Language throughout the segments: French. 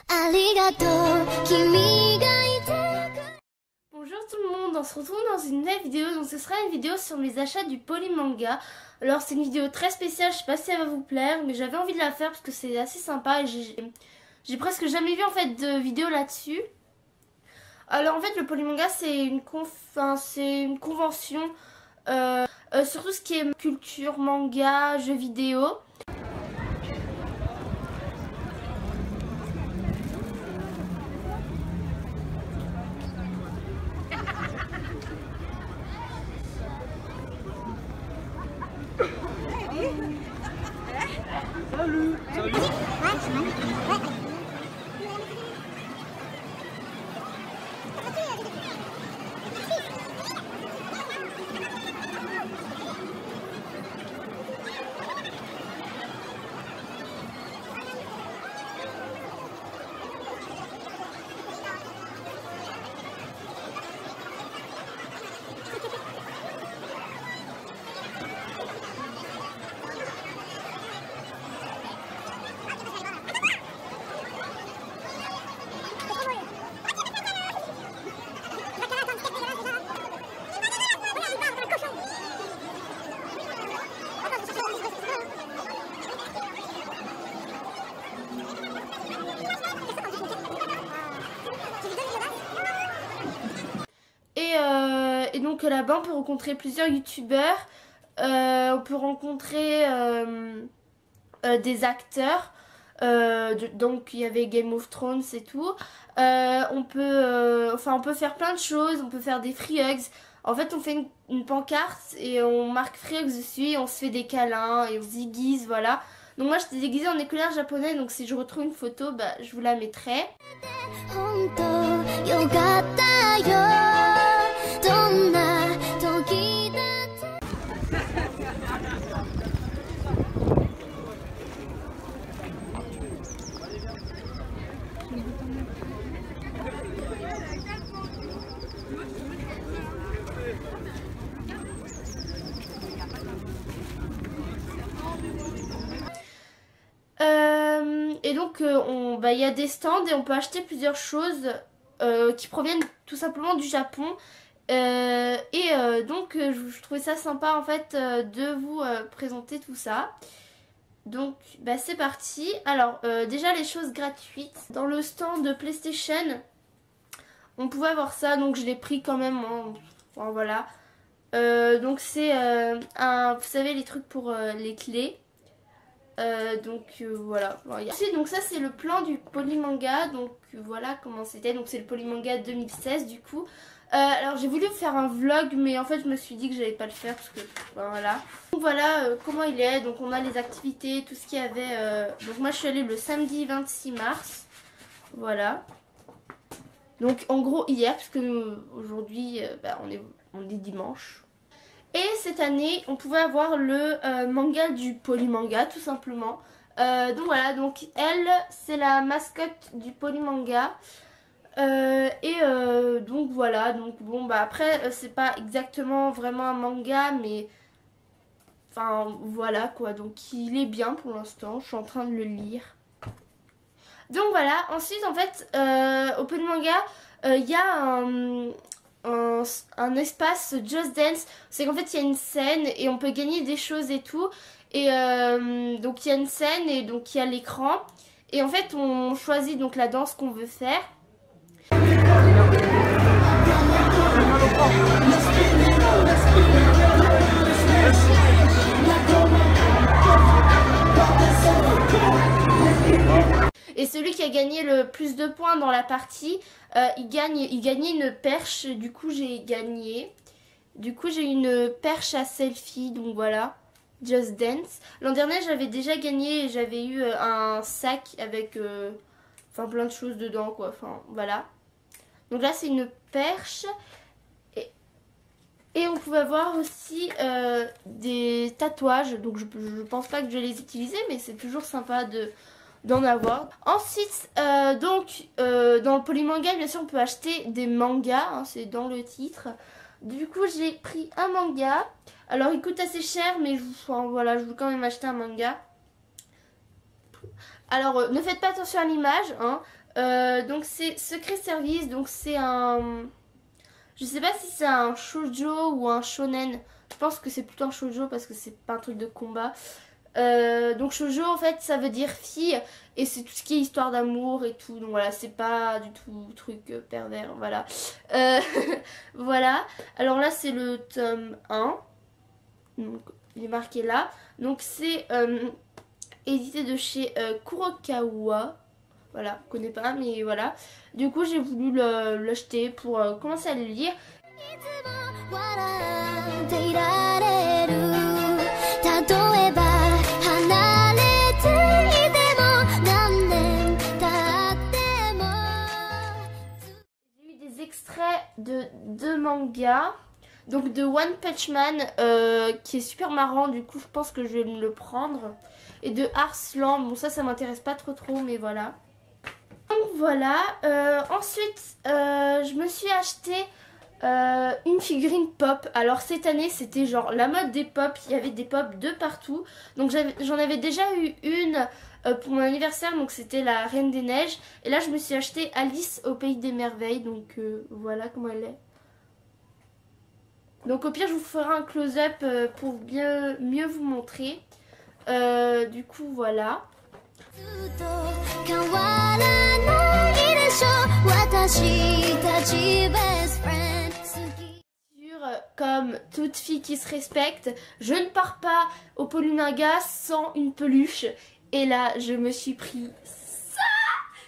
Bonjour tout le monde, on se retrouve dans une nouvelle vidéo. Donc ce sera une vidéo sur mes achats du Polymanga. Alors c'est une vidéo très spéciale, je sais pas si elle va vous plaire, mais j'avais envie de la faire parce que c'est assez sympa et j'ai presque jamais vu en fait de vidéo là-dessus. Alors en fait le Polymanga c'est une convention sur tout ce qui est culture, manga, jeux vidéo. Salut. Salut. Et donc là-bas on peut rencontrer plusieurs youtubeurs, on peut rencontrer des acteurs, donc il y avait Game of Thrones et tout. On peut faire plein de choses, on peut faire des free hugs. En fait on fait une pancarte et on marque free hugs dessus et on se fait des câlins et on se déguise, voilà. Donc moi j'étais déguisée en écolière japonais, donc si je retrouve une photo, bah, je vous la mettrai. Et donc y a des stands et on peut acheter plusieurs choses qui proviennent tout simplement du Japon. Donc je trouvais ça sympa en fait de vous présenter tout ça. Donc bah, c'est parti. Alors déjà les choses gratuites. Dans le stand de PlayStation, on pouvait avoir ça, donc je l'ai pris quand même. Hein. Enfin, voilà. Donc c'est vous savez les trucs pour les clés. Voilà. Ensuite, donc ça c'est le plan du Polymanga. Donc voilà comment c'était. Donc c'est le Polymanga 2016 du coup. Alors j'ai voulu faire un vlog, mais en fait je me suis dit que j'allais pas le faire parce que voilà. Donc voilà comment il est. Donc on a les activités, tout ce qu'il y avait. Donc moi je suis allée le samedi 26 mars. Voilà. Donc en gros hier, parce que aujourd'hui on est dimanche. Et cette année, on pouvait avoir le manga du Polymanga, tout simplement. Donc voilà, donc elle, c'est la mascotte du Polymanga. Donc voilà, donc bon, bah après, c'est pas exactement vraiment un manga, mais... Enfin, voilà quoi, donc il est bien pour l'instant, je suis en train de le lire. Donc voilà, ensuite, en fait, au Polymanga, il y a un espace Just Dance. C'est qu'en fait il y a une scène et on peut gagner des choses et tout. Et donc il y a une scène et donc il y a l'écran. Et en fait on choisit donc la danse qu'on veut faire. Et celui qui a gagné le plus de points dans la partie, il gagnait une perche. Du coup j'ai gagné. Du coup j'ai une perche à selfie, donc voilà. Just Dance. L'an dernier j'avais déjà gagné et j'avais eu un sac avec plein de choses dedans quoi. Enfin voilà. Donc là c'est une perche. Et on pouvait avoir aussi des tatouages. Donc je pense pas que je vais les utiliser, mais c'est toujours sympa d'en avoir. Ensuite, dans le Polymanga, bien sûr, on peut acheter des mangas, hein, c'est dans le titre. Du coup, j'ai pris un manga. Alors, il coûte assez cher, mais voilà, je veux quand même acheter un manga. Alors ne faites pas attention à l'image, hein. Donc c'est Secret Service, donc c'est un... Je sais pas si c'est un shoujo ou un shonen. Je pense que c'est plutôt un shoujo parce que c'est pas un truc de combat. Donc shoujo en fait ça veut dire fille et c'est tout ce qui est histoire d'amour et tout. Donc voilà, c'est pas du tout truc pervers, voilà. Voilà, alors là c'est le tome 1. Donc il est marqué là. Donc c'est édité de chez Kurokawa. Voilà, je connais pas mais voilà. Du coup j'ai voulu l'acheter pour commencer à le lire. J'ai eu des extraits de deux mangas. Donc de One Punch Man qui est super marrant, du coup je pense que je vais me le prendre. Et de Arslan, bon ça m'intéresse pas trop mais voilà. Donc voilà, ensuite je me suis acheté une figurine pop. Alors cette année c'était genre la mode des pop, il y avait des pop de partout. Donc j'en avais déjà eu une pour mon anniversaire, donc c'était la Reine des Neiges. Et là je me suis acheté Alice au Pays des Merveilles, donc voilà comment elle est. Donc au pire je vous ferai un close-up pour mieux vous montrer. Du coup voilà. Comme toute fille qui se respecte, je ne pars pas au Polynaga sans une peluche. Et là je me suis pris ça.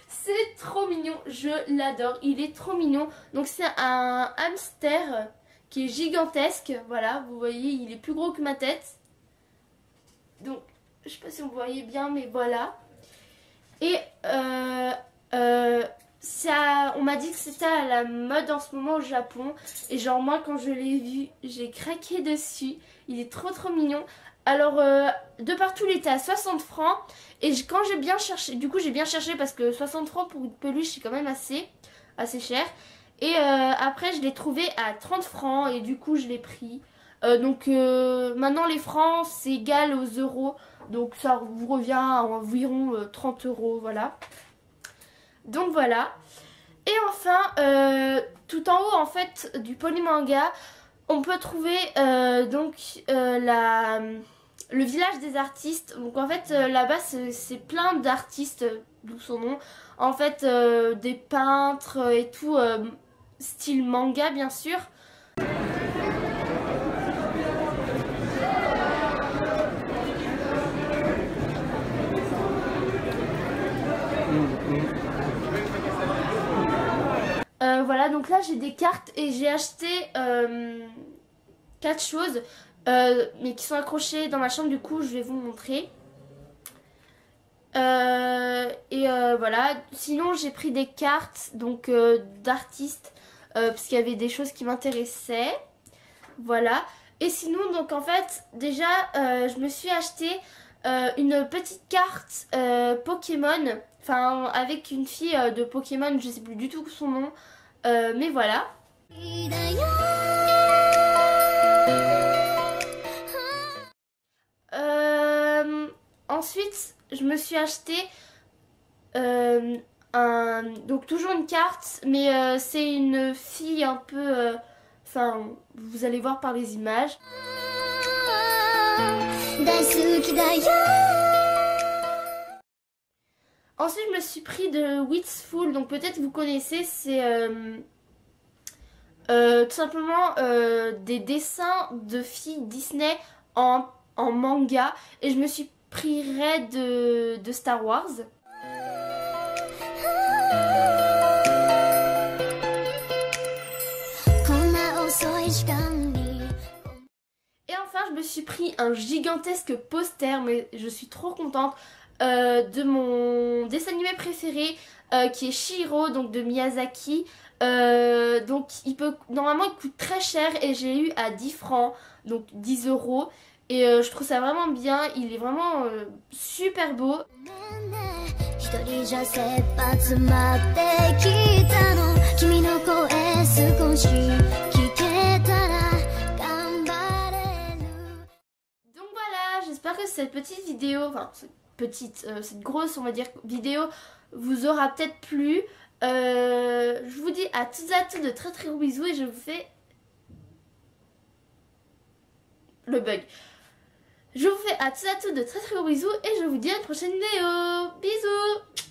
C'est trop mignon, je l'adore, il est trop mignon. Donc c'est un hamster qui est gigantesque, voilà, vous voyez, il est plus gros que ma tête. Donc, je sais pas si vous voyez bien, mais voilà. Et ça, on m'a dit que c'était à la mode en ce moment au Japon. Et genre moi, quand je l'ai vu, j'ai craqué dessus. Il est trop mignon. Alors, de partout, il était à 60 francs. Et quand j'ai bien cherché, du coup j'ai bien cherché parce que 60 francs pour une peluche, c'est quand même assez cher. Et après je l'ai trouvé à 30 francs et du coup je l'ai pris. Donc maintenant les francs c'est égal aux euros. Donc ça vous revient à environ 30 euros, voilà. Donc voilà. Et enfin, tout en haut en fait du Polymanga, on peut trouver le village des artistes. Donc en fait là-bas c'est plein d'artistes, d'où son nom. En fait des peintres et tout, style manga bien sûr. Voilà, donc là j'ai des cartes et j'ai acheté 4 choses mais qui sont accrochées dans ma chambre, du coup je vais vous montrer. Voilà, sinon j'ai pris des cartes donc d'artistes parce qu'il y avait des choses qui m'intéressaient. Voilà, et sinon donc en fait déjà je me suis acheté une petite carte Pokémon, enfin avec une fille de Pokémon, je sais plus du tout son nom, mais voilà. Ensuite je me suis acheté donc toujours une carte, mais c'est une fille un peu, enfin vous allez voir par les images. Ensuite je me suis pris de Witsful, donc peut-être vous connaissez, c'est tout simplement des dessins de filles Disney en manga, et je me suis pris Red de Star Wars. Et enfin je me suis pris un gigantesque poster, mais je suis trop contente, de mon dessin animé préféré qui est Chihiro, donc de Miyazaki. Donc normalement il coûte très cher et j'ai eu à 10 francs, donc 10 euros. Et je trouve ça vraiment bien, il est vraiment super beau. Donc voilà, j'espère que cette petite vidéo, enfin cette grosse, on va dire, vidéo vous aura peut-être plu. Je vous dis à toutes et à tous de très très gros bisous et je vous fais le bug. Je vous fais à toutes et à tous de très très gros bisous et je vous dis à une prochaine vidéo. Bisous.